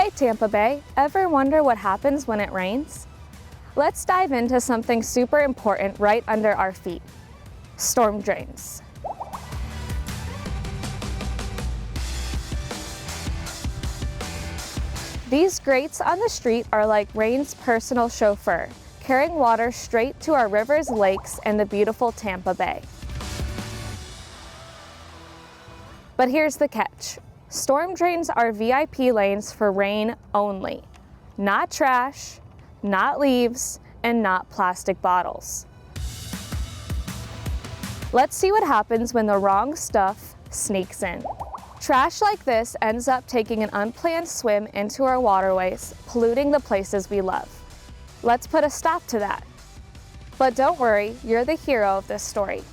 Hey Tampa Bay, ever wonder what happens when it rains? Let's dive into something super important right under our feet: storm drains. These grates on the street are like rain's personal chauffeur, carrying water straight to our rivers, lakes, and the beautiful Tampa Bay. But here's the catch. Storm drains are VIP lanes for rain only. Not trash, not leaves, and not plastic bottles. Let's see what happens when the wrong stuff sneaks in. Trash like this ends up taking an unplanned swim into our waterways, polluting the places we love. Let's put a stop to that. But don't worry, you're the hero of this story.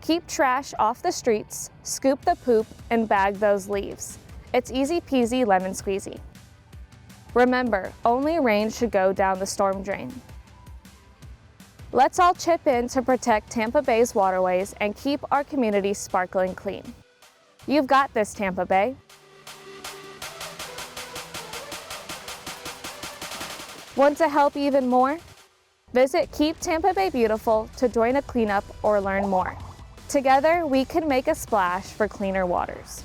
Keep trash off the streets, scoop the poop, and bag those leaves. It's easy peasy lemon squeezy. Remember, only rain should go down the storm drain. Let's all chip in to protect Tampa Bay's waterways and keep our community sparkling clean. You've got this, Tampa Bay. Want to help even more? Visit Keep Tampa Bay Beautiful to join a cleanup or learn more. Together, we can make a splash for cleaner waters.